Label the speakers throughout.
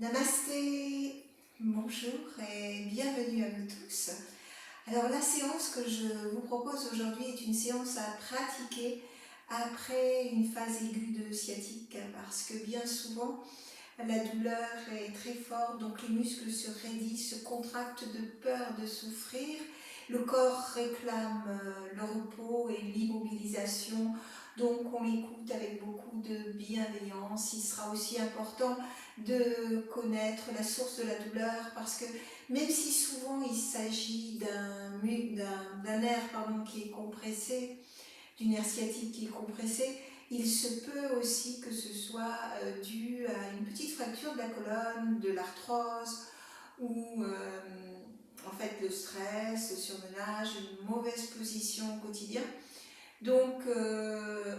Speaker 1: Namasté, bonjour et bienvenue à vous tous. Alors la séance que je vous propose aujourd'hui est une séance à pratiquer après une phase aiguë de sciatique parce que bien souvent la douleur est très forte, donc les muscles se raidissent, se contractent de peur de souffrir. Le corps réclame le repos et l'immobilisation, donc on l'écoute avec beaucoup de bienveillance. Il sera aussi important de connaître la source de la douleur parce que même si souvent il s'agit d'un nerf qui est compressé, d'une nerf sciatique qui est compressée, il se peut aussi que ce soit dû à une petite fracture de la colonne, de l'arthrose ou en fait le stress, le surmenage, une mauvaise position au quotidien. Donc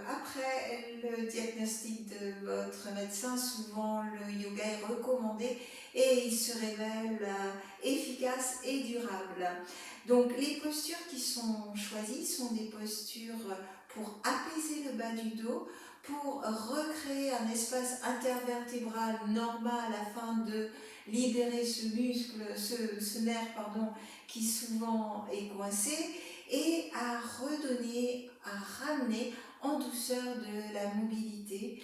Speaker 1: après le diagnostic de votre médecin, souvent le yoga est recommandé et il se révèle efficace et durable. Donc les postures qui sont choisies sont des postures pour apaiser le bas du dos, pour recréer un espace intervertébral normal afin de libérer ce muscle, ce nerf qui souvent est coincé, et à redonner, à ramener en douceur de la mobilité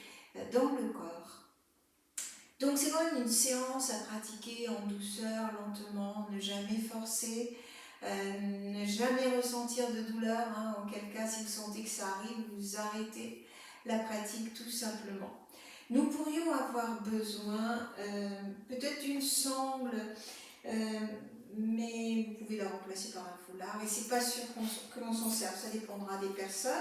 Speaker 1: dans le corps. Donc c'est vraiment une séance à pratiquer en douceur, lentement, ne jamais forcer, ne jamais ressentir de douleur, auquel cas si vous sentez que ça arrive, vous arrêtez la pratique tout simplement. Nous pourrions avoir besoin peut-être d'une sangle, mais vous pouvez la remplacer par un foulard et c'est pas sûr que l'on s'en serve, ça dépendra des personnes.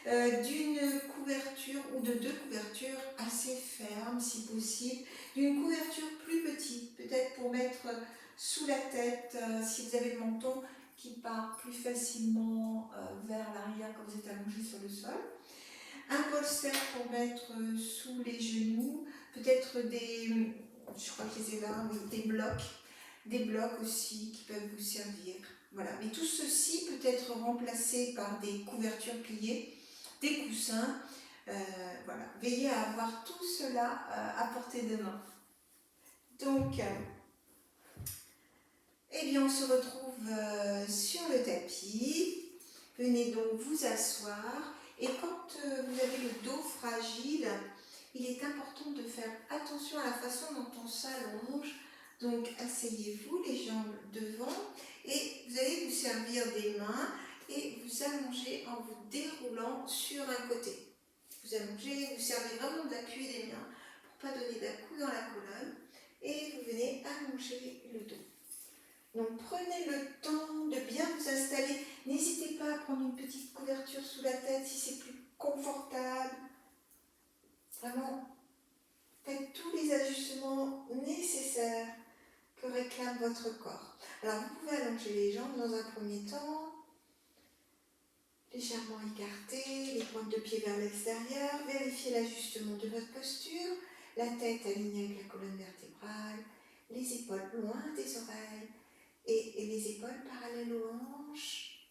Speaker 1: D'une couverture ou de deux couvertures assez fermes si possible, d'une couverture plus petite, peut-être pour mettre sous la tête si vous avez le menton qui part plus facilement vers l'arrière quand vous êtes allongé sur le sol. Un polster pour mettre sous les genoux, peut-être je crois que je les ai là, oui, des blocs aussi qui peuvent vous servir. Voilà. Mais tout ceci peut être remplacé par des couvertures pliées, des coussins. Voilà. Veillez à avoir tout cela à portée de main. Donc, eh bien, on se retrouve sur le tapis. Venez donc vous asseoir. Et quand vous avez le dos fragile, il est important de faire attention à la façon dont on s'allonge. Donc, asseyez-vous, les jambes devant, et vous allez vous servir des mains et vous allongez en vous déroulant sur un côté. Vous allongez, vous servez vraiment de l'appui des mains pour ne pas donner d'à-coups dans la colonne, et vous venez allonger le dos. Donc prenez le temps de bien vous installer. N'hésitez pas à prendre une petite couverture sous la tête si c'est plus confortable. Vraiment, faites tous les ajustements nécessaires que réclame votre corps. Alors vous pouvez allonger les jambes dans un premier temps, légèrement écartées, les pointes de pied vers l'extérieur. Vérifiez l'ajustement de votre posture, la tête alignée avec la colonne vertébrale, les épaules loin des oreilles, et les épaules parallèles aux hanches,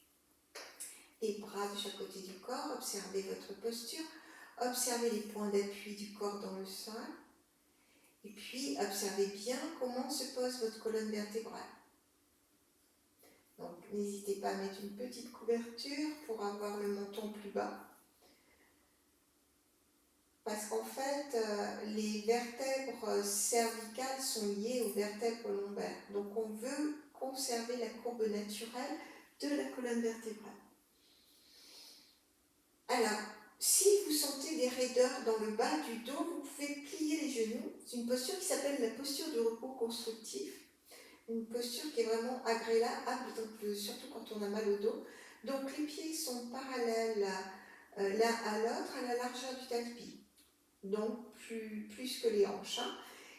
Speaker 1: les bras de chaque côté du corps. Observez votre posture, observez les points d'appui du corps dans le sol, et puis observez bien comment se pose votre colonne vertébrale. Donc n'hésitez pas à mettre une petite couverture pour avoir le menton plus bas, parce qu'en fait les vertèbres cervicales sont liées aux vertèbres lombaires, donc on veut conserver la courbe naturelle de la colonne vertébrale. Alors, si vous sentez des raideurs dans le bas du dos, vous pouvez plier les genoux. C'est une posture qui s'appelle la posture du repos constructif. Une posture qui est vraiment agréable, surtout quand on a mal au dos. Donc les pieds sont parallèles l'un à l'autre à la largeur du tapis. Donc plus que les hanches.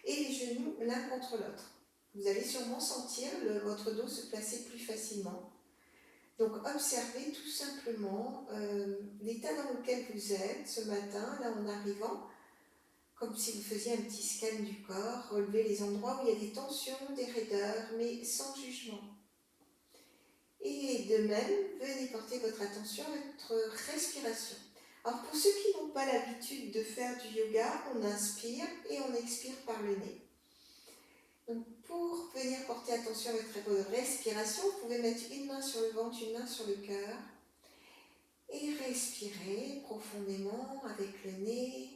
Speaker 1: Et les genoux l'un contre l'autre. Vous allez sûrement sentir votre dos se placer plus facilement. Donc observez tout simplement l'état dans lequel vous êtes ce matin, là en arrivant, comme si vous faisiez un petit scan du corps, relevez les endroits où il y a des tensions, des raideurs, mais sans jugement. Et de même, venez porter votre attention à votre respiration. Alors pour ceux qui n'ont pas l'habitude de faire du yoga, on inspire et on expire par le nez. Donc, pour venir porter attention à votre respiration, vous pouvez mettre une main sur le ventre, une main sur le cœur et respirer profondément avec le nez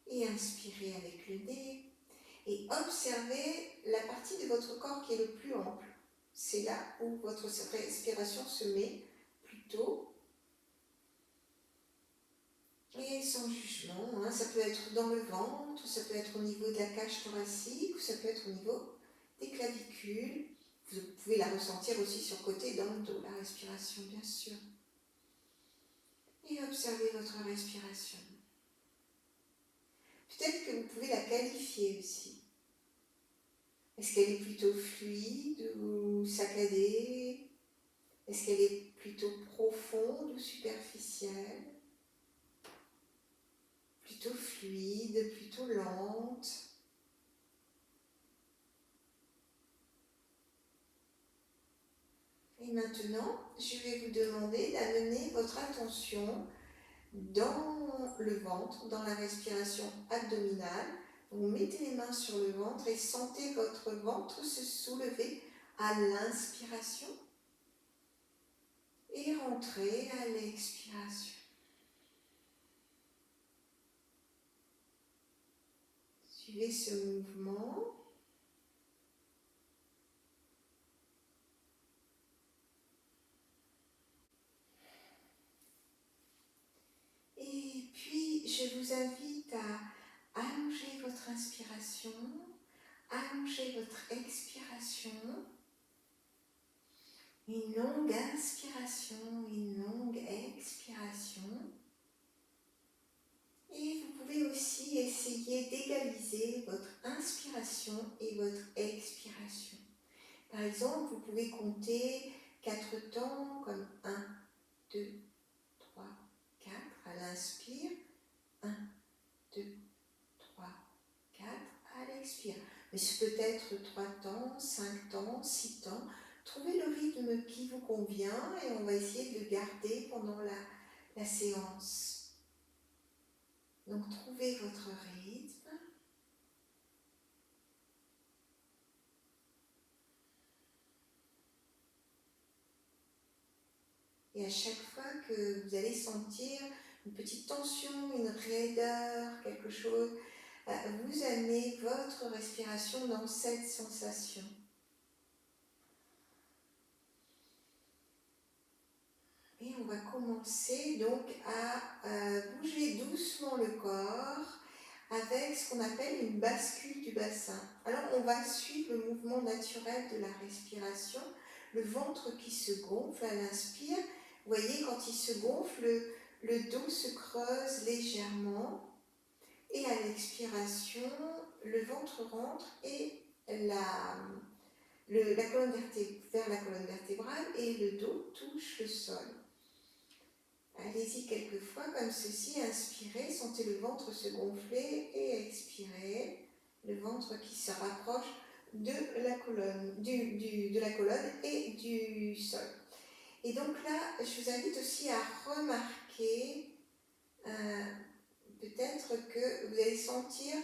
Speaker 1: et inspirer avec le nez et observez la partie de votre corps qui est le plus ample. C'est là où votre respiration se met plutôt et sans jugement. Ça peut être dans le ventre, ça peut être au niveau de la cage thoracique ou ça peut être au niveau des clavicules. Vous pouvez la ressentir aussi sur le côté dans le dos, la respiration bien sûr. Et observez votre respiration. Peut-être que vous pouvez la qualifier aussi. Est-ce qu'elle est plutôt fluide ou saccadée? Est-ce qu'elle est plutôt profonde ou superficielle? Plutôt fluide, plutôt lente? Et maintenant, je vais vous demander d'amener votre attention dans le ventre, dans la respiration abdominale. Vous mettez les mains sur le ventre et sentez votre ventre se soulever à l'inspiration et rentrer à l'expiration. Suivez ce mouvement. Et puis, je vous invite à allonger votre inspiration, allonger votre expiration. Une longue inspiration, une longue expiration. Et vous pouvez aussi essayer d'égaliser votre inspiration et votre expiration. Par exemple, vous pouvez compter 4 temps comme 1, 2, 3, 4 à l'inspire, 1, 2, 3, 4 à l'expire. Mais ce peut être 3 temps, 5 temps, 6 temps. Trouvez le rythme qui vous convient et on va essayer de le garder pendant la séance. Donc trouvez votre rythme. Et à chaque fois que vous allez sentir une petite tension, une raideur, quelque chose, vous amenez votre respiration dans cette sensation. Et on va commencer donc à bouger doucement le corps avec ce qu'on appelle une bascule du bassin. Alors on va suivre le mouvement naturel de la respiration, le ventre qui se gonfle à l'inspire. Vous voyez, quand il se gonfle, le dos se creuse légèrement et à l'expiration, le ventre rentre et la colonne vers la colonne vertébrale et le dos touche le sol. Allez-y quelques fois comme ceci, inspirez, sentez le ventre se gonfler et expirez, le ventre qui se rapproche de la colonne, de la colonne et du sol. Et donc là, je vous invite aussi à remarquer peut-être que vous allez sentir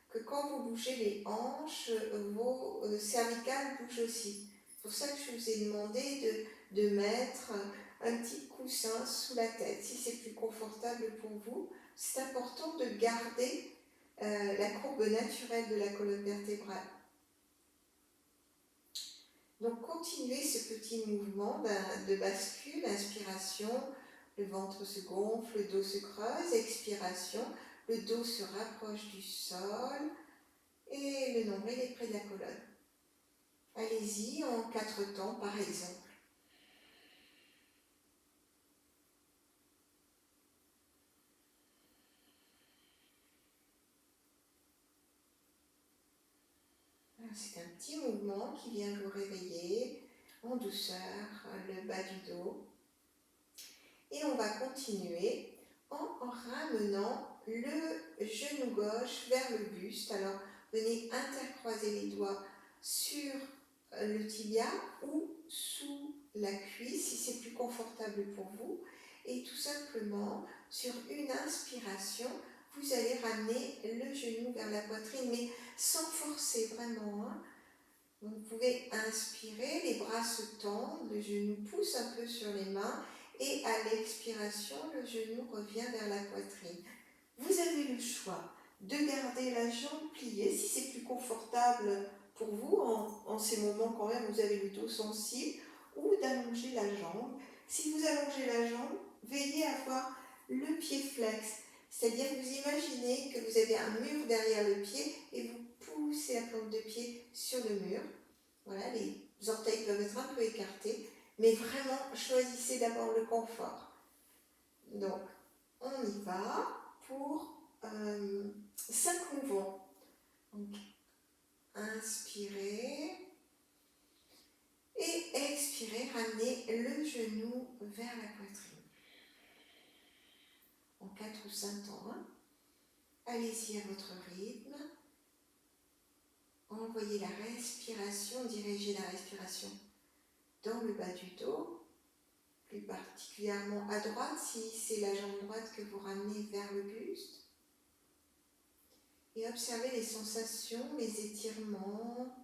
Speaker 1: que quand vous bougez les hanches, vos cervicales bougent aussi. C'est pour ça que je vous ai demandé de mettre un petit coussin sous la tête, si c'est plus confortable pour vous. C'est important de garder la courbe naturelle de la colonne vertébrale. Donc continuez ce petit mouvement de bascule, inspiration, le ventre se gonfle, le dos se creuse, expiration, le dos se rapproche du sol et le nombril est près de la colonne. Allez-y en 4 temps par exemple. C'est un petit mouvement qui vient vous réveiller en douceur, le bas du dos. Et on va continuer en ramenant le genou gauche vers le buste. Alors, venez intercroiser les doigts sur le tibia ou sous la cuisse, si c'est plus confortable pour vous. Et tout simplement, sur une inspiration, vous allez ramener le genou vers la poitrine, mais sans forcer vraiment. Vous pouvez inspirer, les bras se tendent, le genou pousse un peu sur les mains et à l'expiration, le genou revient vers la poitrine. Vous avez le choix de garder la jambe pliée si c'est plus confortable pour vous, en ces moments quand même vous avez le dos sensible, ou d'allonger la jambe. Si vous allongez la jambe, veillez à avoir le pied flex, c'est-à-dire vous imaginez que vous avez un mur derrière le pied et vous poussez la plante de pied sur le mur. Voilà, les orteils peuvent être un peu écartés, mais vraiment choisissez d'abord le confort. Donc, on y va pour 5 mouvements. Donc, inspirez et expirez, ramenez le genou vers la poitrine. En 4 ou 5 temps. Allez-y à votre rythme. Envoyez la respiration, dirigez la respiration dans le bas du dos, plus particulièrement à droite si c'est la jambe droite que vous ramenez vers le buste. Et observez les sensations, les étirements.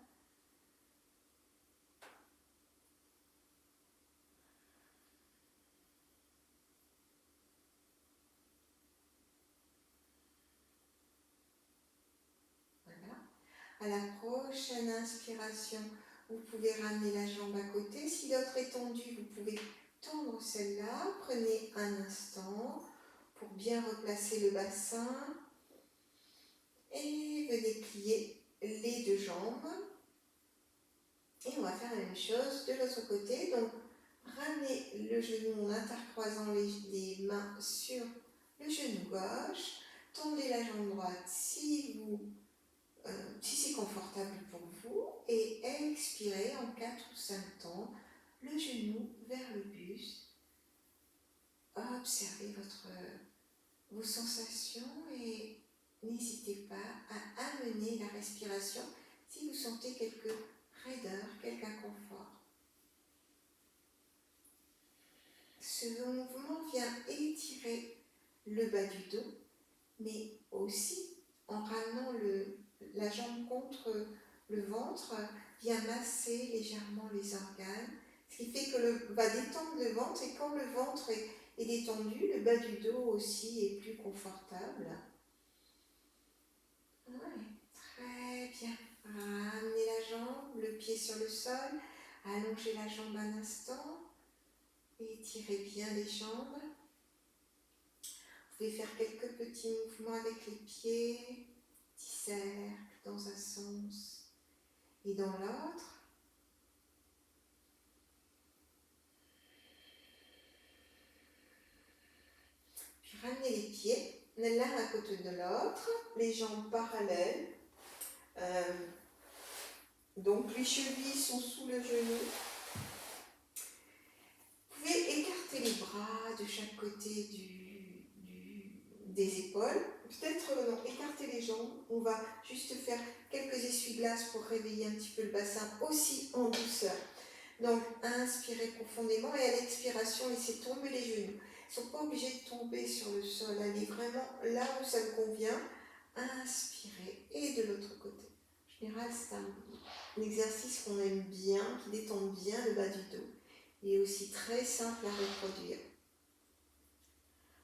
Speaker 1: Voilà. À la prochaine inspiration, vous pouvez ramener la jambe à côté. Si l'autre est tendue, vous pouvez tendre celle-là. Prenez un instant pour bien replacer le bassin. Et venez plier les 2 jambes. Et on va faire la même chose de l'autre côté. Donc, ramenez le genou en intercroisant les mains sur le genou gauche. Tendez la jambe droite si c'est confortable pour vous. Et expirez en 4 ou 5 temps, le genou vers le buste. Observez vos sensations et n'hésitez pas à amener la respiration si vous sentez quelques raideurs, quelque inconfort. Ce mouvement vient étirer le bas du dos, mais aussi en ramenant la jambe contre le ventre, vient masser légèrement les organes, ce qui fait que va détendre le ventre, et quand le ventre est détendu, le bas du dos aussi est plus confortable. Ouais, très bien. Ramenez la jambe, le pied sur le sol, allongez la jambe un instant, étirez bien les jambes. Vous pouvez faire quelques petits mouvements avec les pieds, petits cercles dans un sens et dans l'autre. Puis ramenez les pieds l'un à côté de l'autre, les jambes parallèles. Donc les chevilles sont sous le genou. Vous pouvez écarter les bras de chaque côté des épaules. Peut-être écarter les jambes. On va juste faire quelques essuie-glaces pour réveiller un petit peu le bassin aussi en douceur. Donc inspirez profondément et à l'expiration, laissez tomber les genoux. Ils ne sont pas obligés de tomber sur le sol. Allez vraiment là où ça vous convient. Inspirez et de l'autre côté. En général, c'est un exercice qu'on aime bien, qui détend bien le bas du dos. Il est aussi très simple à reproduire.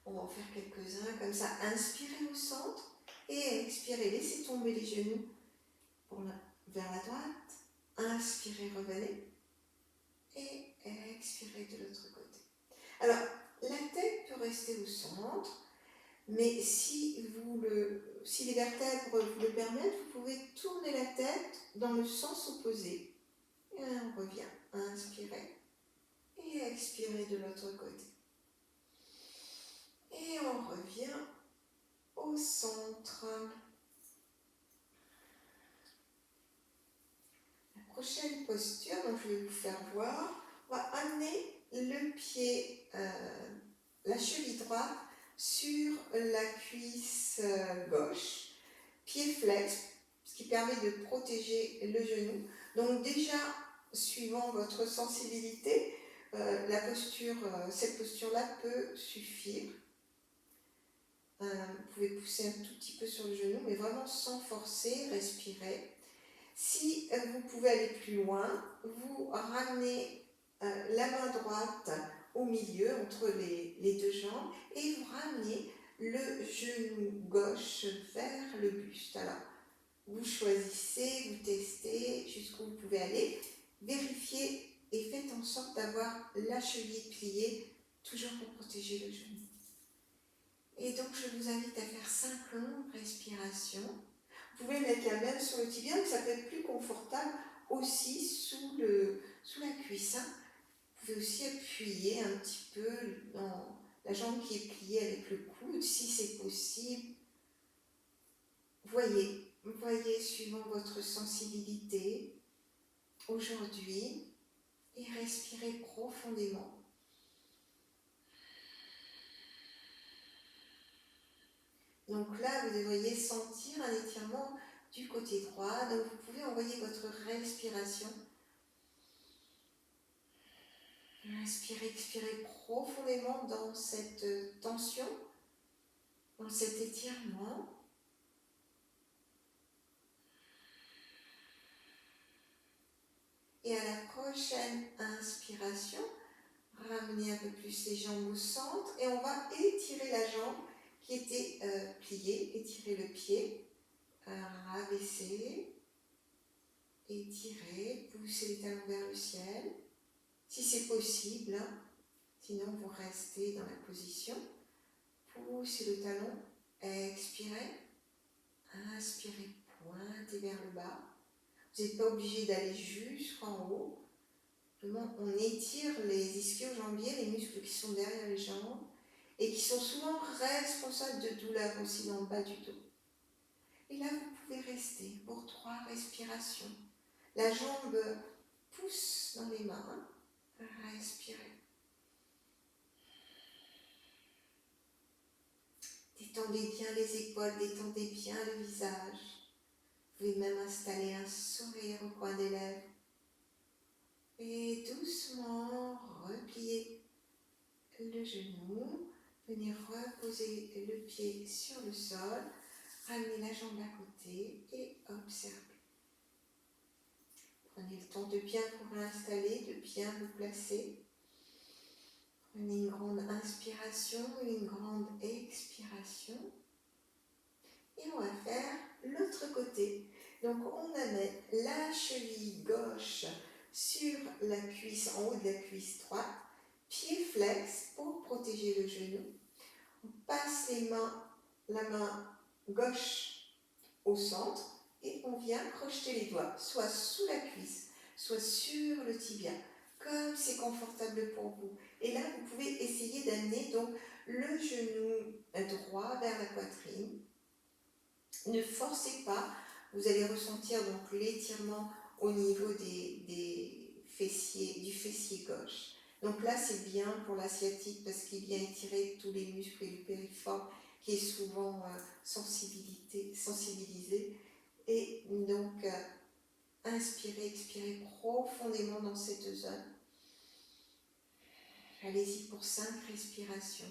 Speaker 1: On va en faire quelques-uns comme ça. Inspirez au centre et expirez. Laissez tomber les genoux vers la droite. Inspirez, revenez. Et expirez de l'autre côté. Alors, la tête peut rester au centre, mais si les vertèbres vous le permettent, vous pouvez tourner la tête dans le sens opposé. Et on revient. Inspirez. Et expirez de l'autre côté. Et on revient au centre. La prochaine posture, dont je vais vous faire voir, on va amener le pied, la cheville droite sur la cuisse gauche, pied flex, ce qui permet de protéger le genou. Donc déjà, suivant votre sensibilité, cette posture-là peut suffire. Vous pouvez pousser un tout petit peu sur le genou, mais vraiment sans forcer, respirez. Si vous pouvez aller plus loin. Vous ramenez la main droite au milieu, entre les deux jambes, et vous ramenez le genou gauche vers le buste. Alors, vous choisissez, vous testez jusqu'où vous pouvez aller. Vérifiez et faites en sorte d'avoir la cheville pliée, toujours pour protéger le genou. Et donc, je vous invite à faire 5 longues respirations. Vous pouvez mettre la main sur le tibia, mais ça peut être plus confortable aussi sous la cuisse. Vous pouvez aussi appuyer un petit peu dans la jambe qui est pliée avec le coude, si c'est possible. Voyez suivant votre sensibilité aujourd'hui et respirez profondément. Donc là, vous devriez sentir un étirement du côté droit. Donc vous pouvez envoyer votre respiration. Inspirez, expirez profondément dans cette tension, dans cet étirement. Et à la prochaine inspiration, ramenez un peu plus les jambes au centre et on va étirer la jambe qui était pliée, étirer le pied, rabaisser, étirer, pousser les talons vers le ciel. Si c'est possible, sinon vous restez dans la position. Poussez le talon, expirez, inspirez, pointez vers le bas. Vous n'êtes pas obligé d'aller jusqu'en haut. On étire les ischio-jambiers, les muscles qui sont derrière les jambes et qui sont souvent responsables de douleurs aussi dans le bas du dos. Et là, vous pouvez rester pour 3 respirations. La jambe pousse dans les mains. Respirez. Détendez bien les épaules, détendez bien le visage. Vous pouvez même installer un sourire au coin des lèvres. Et doucement repliez le genou. Venez reposer le pied sur le sol. Ramenez la jambe à côté et observez. Prenez le temps de bien vous réinstaller, de bien vous placer. Prenez une grande inspiration, une grande expiration. Et on va faire l'autre côté. Donc on amène la cheville gauche sur la cuisse, en haut de la cuisse droite, pied flex pour protéger le genou. On passe la main gauche au centre et on vient crocheter les doigts, soit sous la cuisse, soit sur le tibia, comme c'est confortable pour vous. Et là, vous pouvez essayer d'amener donc le genou droit vers la poitrine. Ne forcez pas, vous allez ressentir donc l'étirement au niveau du fessier gauche. Donc là, c'est bien pour la sciatique parce qu'il vient étirer tous les muscles du piriforme qui est souvent sensibilisé. Et donc, inspirez, expirez profondément dans cette zone. Allez-y pour 5 respirations.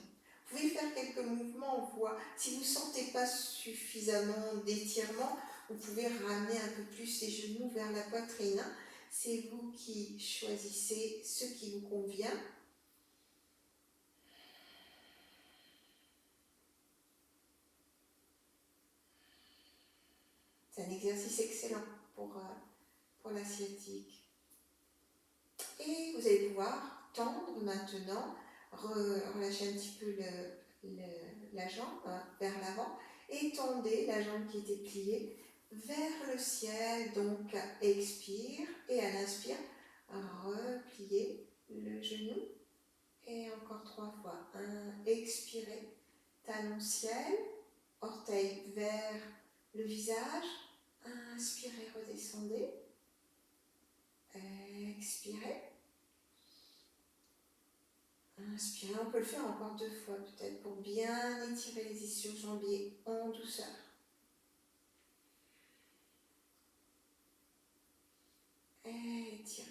Speaker 1: Vous pouvez faire quelques mouvements en voix. Si vous ne sentez pas suffisamment d'étirement, vous pouvez ramener un peu plus les genoux vers la poitrine. C'est vous qui choisissez ce qui vous convient. C'est un exercice excellent pour la sciatique. Et vous allez pouvoir tendre maintenant, relâcher un petit peu la jambe vers l'avant et tendez la jambe qui était pliée vers le ciel. Donc expire et à l'inspire, repliez le genou et encore 3 fois. Expirez, talon ciel, orteil vers le visage. Inspirez, redescendez. Expirez. Inspirez, on peut le faire encore 2 fois peut-être pour bien étirer les ischio-jambiers en douceur. Étirez.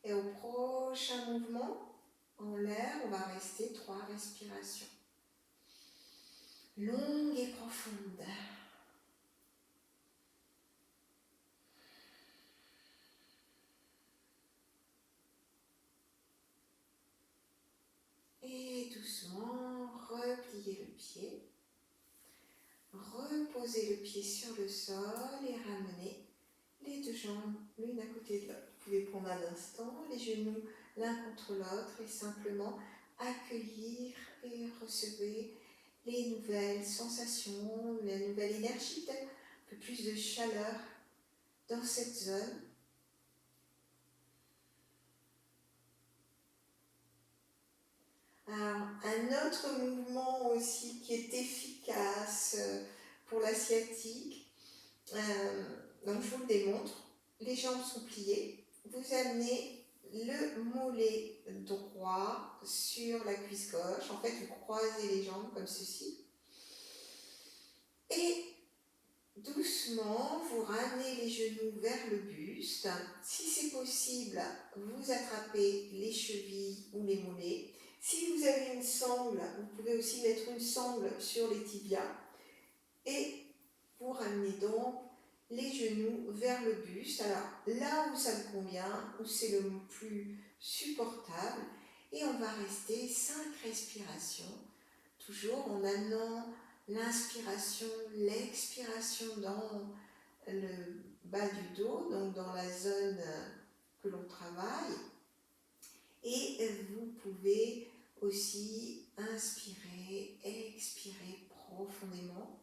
Speaker 1: Et au prochain mouvement, en l'air, on va rester 3 respirations. Longues et profondes. appuyez le pied. Reposez le pied sur le sol et ramenez les deux jambes l'une à côté de l'autre. Vous pouvez prendre un instant les genoux l'un contre l'autre et simplement accueillir et recevoir les nouvelles sensations, la nouvelle énergie, peut-être un peu plus de chaleur dans cette zone. Alors, un autre mouvement aussi qui est efficace pour la sciatique, donc je vous le démontre, les jambes sont pliées, vous amenez le mollet droit sur la cuisse gauche, en fait vous croisez les jambes comme ceci, et doucement vous ramenez les genoux vers le buste, si c'est possible vous attrapez les chevilles ou les mollets. Si vous avez une sangle, vous pouvez aussi mettre une sangle sur les tibias et vous ramenez donc les genoux vers le buste, alors là où ça me convient, où c'est le plus supportable, et on va rester 5 respirations, toujours en amenant l'inspiration, l'expiration dans le bas du dos, donc dans la zone que l'on travaille. Et vous pouvez aussi inspirer, expirer profondément.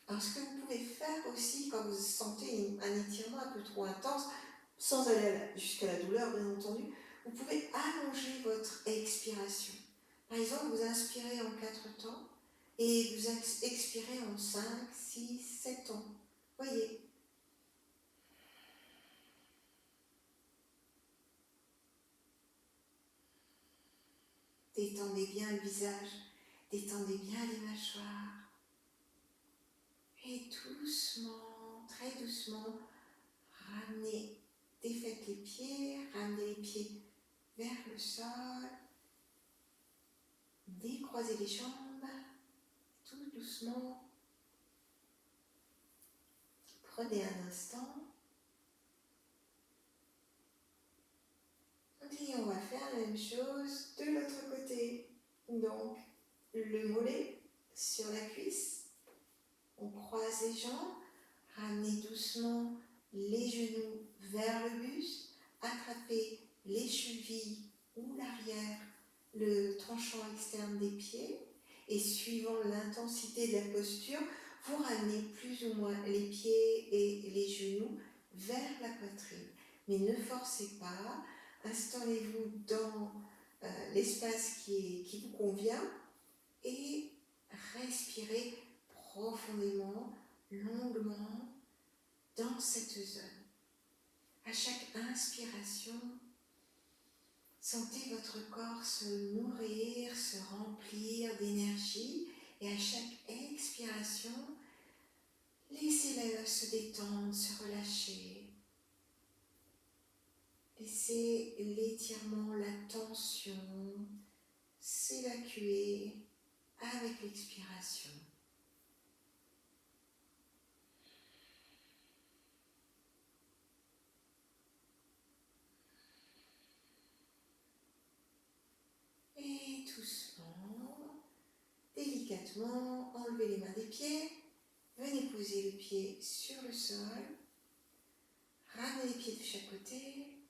Speaker 1: Alors, ce que vous pouvez faire aussi quand vous sentez un étirement un peu trop intense, sans aller jusqu'à la douleur bien entendu, vous pouvez allonger votre expiration. Par exemple, vous inspirez en 4 temps et vous expirez en 5, 6, 7 temps. Voyez. Détendez bien le visage, détendez bien les mâchoires. Et doucement, très doucement, ramenez, défaites les pieds, ramenez les pieds vers le sol, décroisez les jambes, tout doucement. Prenez un instant. Et on va faire la même chose de l'autre côté. Donc, le mollet sur la cuisse. On croise les jambes, ramenez doucement les genoux vers le buste, attrapez les chevilles ou l'arrière, le tranchant externe des pieds, et suivant l'intensité de la posture, vous ramenez plus ou moins les pieds et les genoux vers la poitrine. Mais ne forcez pas, installez-vous dans l'espace qui vous convient et respirez profondément, longuement dans cette zone. À chaque inspiration, sentez votre corps se nourrir, se remplir d'énergie, et à chaque expiration, laissez-le se détendre, se relâcher. Laissez l'étirement, la tension s'évacuer avec l'expiration. Et doucement, délicatement, enlevez les mains des pieds, venez poser le pied sur le sol, ramenez les pieds de chaque côté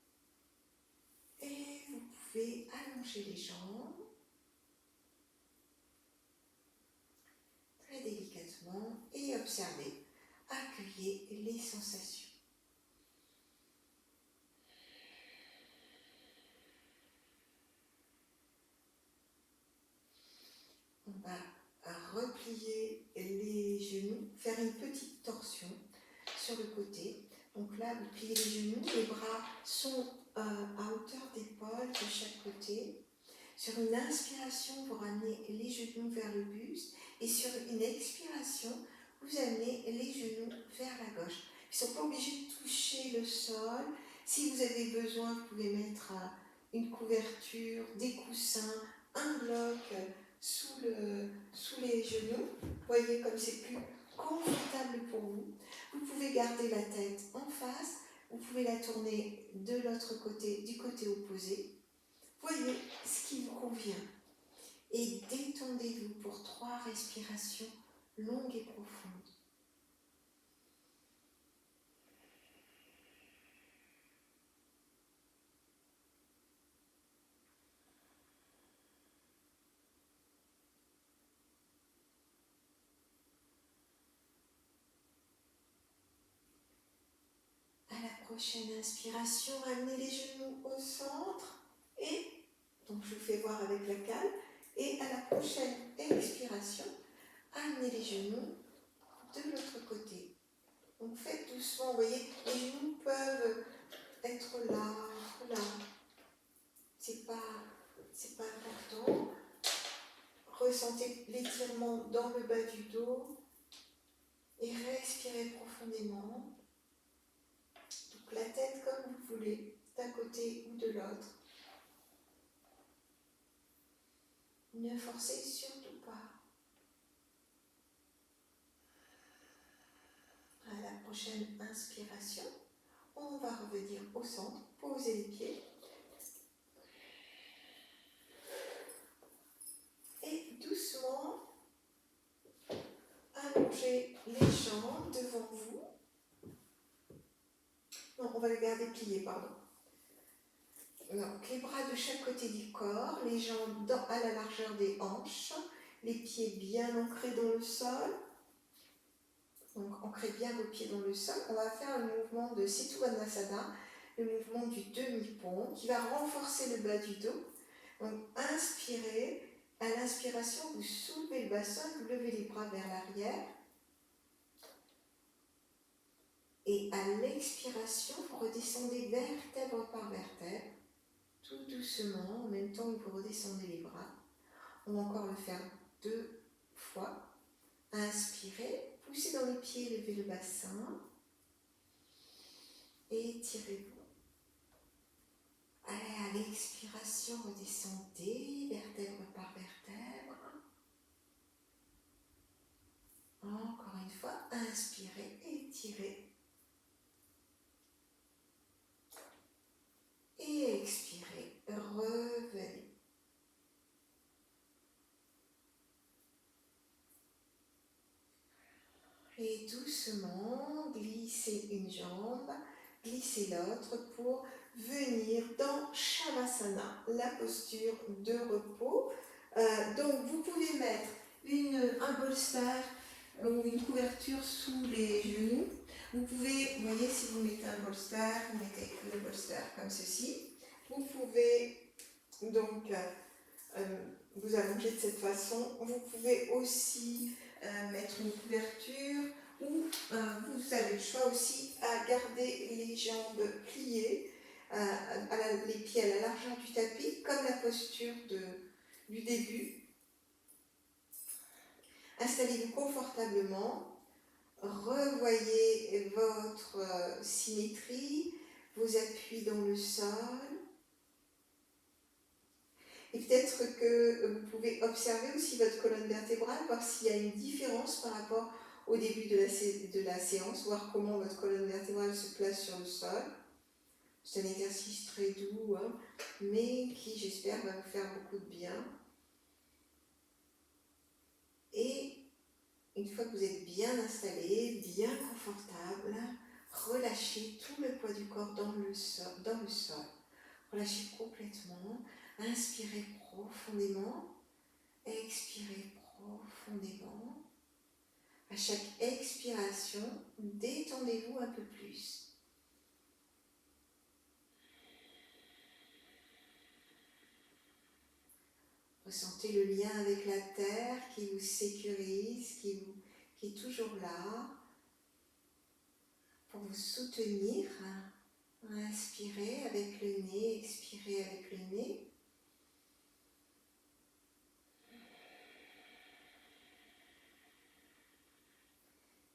Speaker 1: et vous pouvez allonger les jambes très délicatement et observez, accueillez les sensations. On va replier les genoux, faire une petite torsion sur le côté. Donc là, vous pliez les genoux, les bras sont à hauteur d'épaule de chaque côté. Sur une inspiration, vous ramenez les genoux vers le buste et sur une expiration, vous amenez les genoux vers la gauche. Ils ne sont pas obligés de toucher le sol. Si vous avez besoin, vous pouvez mettre une couverture, des coussins, un bloc sous les genoux. Vous voyez comme c'est plus confortable pour vous. Vous pouvez garder la tête en face, Vous pouvez la tourner de l'autre côté, du côté opposé. Voyez ce qui vous convient. Et détendez-vous pour 3 respirations longues et profondes. À la prochaine inspiration, ramenez les genoux au centre et, donc je vous fais voir avec la cale, et à la prochaine expiration, amenez les genoux de l'autre côté. Donc faites doucement, vous voyez, les genoux peuvent être là, là. C'est pas important. Ressentez l'étirement dans le bas du dos et respirez profondément. Donc la tête comme vous voulez, d'un côté ou de l'autre. Ne forcez surtout pas. À la prochaine inspiration, on va revenir au centre, poser les pieds. Et doucement, allongez les jambes devant vous. Non, on va les garder pliés, pardon. Donc, les bras de chaque côté du corps, les jambes à la largeur des hanches, les pieds bien ancrés dans le sol. Donc, ancrez bien vos pieds dans le sol. On va faire le mouvement de Setuvanasana, le mouvement du demi-pont, qui va renforcer le bas du dos. Donc, inspirez. À l'inspiration, vous soulevez le bassin, vous levez les bras vers l'arrière. Et à l'expiration, vous redescendez vertèbre par vertèbre, tout doucement, en même temps que vous redescendez les bras. On va encore le faire 2 fois. Inspirez, poussez dans les pieds, levez le bassin. Et étirez-vous. Allez, à l'expiration, redescendez, vertèbre par vertèbre. Encore une fois, inspirez, étirez. Et expirez, revenez. Et doucement, glissez une jambe, glissez l'autre pour venir dans Shavasana, la posture de repos. Donc vous pouvez mettre un bolster ou une couverture sous les genoux. Vous pouvez, vous voyez, si vous mettez un bolster, vous mettez le bolster comme ceci. Vous pouvez donc vous allonger de cette façon. Vous pouvez aussi mettre une couverture ou vous avez le choix aussi à garder les jambes pliées, les pieds à la largeur du tapis, comme la posture du début. Installez-vous confortablement, revoyez votre symétrie, vos appuis dans le sol. Et peut-être que vous pouvez observer aussi votre colonne vertébrale, voir s'il y a une différence par rapport au début de la séance, voir comment votre colonne vertébrale se place sur le sol. C'est un exercice très doux, hein, mais qui, j'espère, va vous faire beaucoup de bien. Et une fois que vous êtes bien installé, bien confortable, relâchez tout le poids du corps dans le sol. Relâchez complètement. Inspirez profondément. Expirez profondément. À chaque expiration, détendez-vous un peu plus. Ressentez le lien avec la terre qui vous sécurise, qui est toujours là pour vous soutenir. Inspirez avec le nez, expirez avec le nez.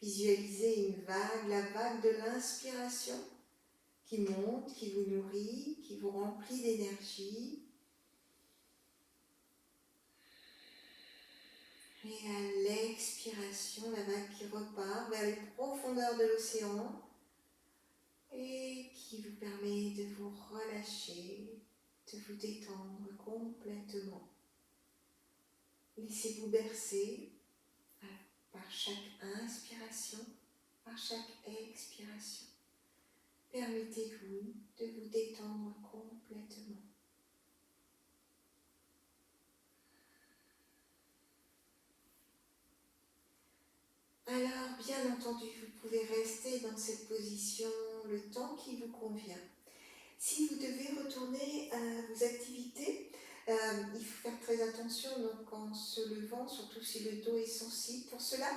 Speaker 1: Visualisez une vague, la vague de l'inspiration qui monte, qui vous nourrit, qui vous remplit d'énergie. Et à l'expiration, la vague qui repart vers les profondeurs de l'océan, et qui vous permet de vous relâcher, de vous détendre complètement. Laissez-vous bercer par chaque inspiration, par chaque expiration. Permettez-vous de vous détendre complètement. Alors, bien entendu, vous pouvez rester dans cette position le temps qui vous convient. Si vous devez retourner à vos activités, il faut faire très attention donc en se levant, surtout si le dos est sensible. Pour cela,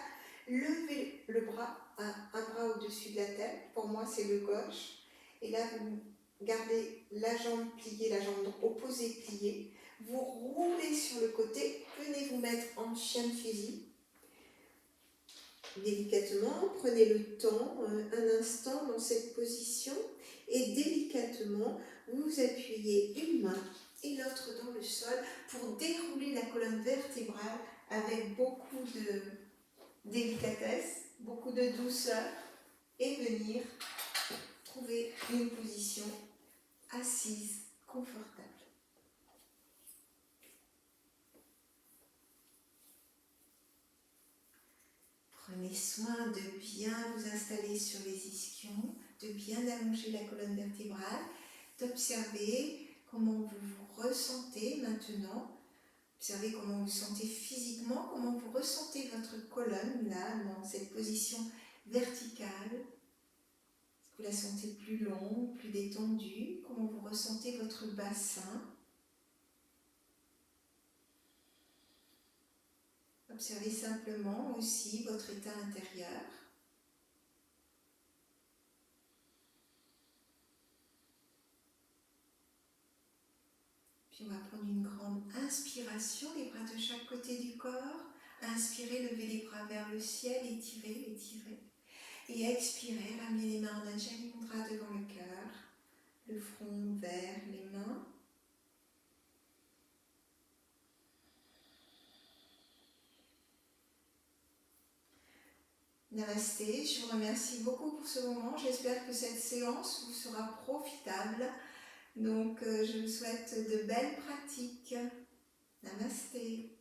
Speaker 1: levez le bras, un bras au-dessus de la tête. Pour moi, c'est le gauche. Et là, vous gardez la jambe pliée, la jambe opposée pliée. Vous roulez sur le côté. Venez vous mettre en chien de fusil. Délicatement, prenez le temps, un instant dans cette position et délicatement, vous appuyez une main et l'autre dans le sol pour dérouler la colonne vertébrale avec beaucoup de délicatesse, beaucoup de douceur et venir trouver une position assise, confortable. Prenez soin de bien vous installer sur les ischions, de bien allonger la colonne vertébrale, d'observer comment vous vous ressentez maintenant. Observez comment vous vous sentez physiquement, comment vous ressentez votre colonne là, dans cette position verticale. Est-ce que vous la sentez plus longue, plus détendue? Comment vous ressentez votre bassin? Observez simplement aussi votre état intérieur. Puis on va prendre une grande inspiration, les bras de chaque côté du corps. Inspirez, levez les bras vers le ciel, étirez, étirez. Et expirez, ramenez les mains en Anjali Mudra devant le cœur, le front vers les mains. Namasté, je vous remercie beaucoup pour ce moment. J'espère que cette séance vous sera profitable. Donc, je vous souhaite de belles pratiques. Namasté.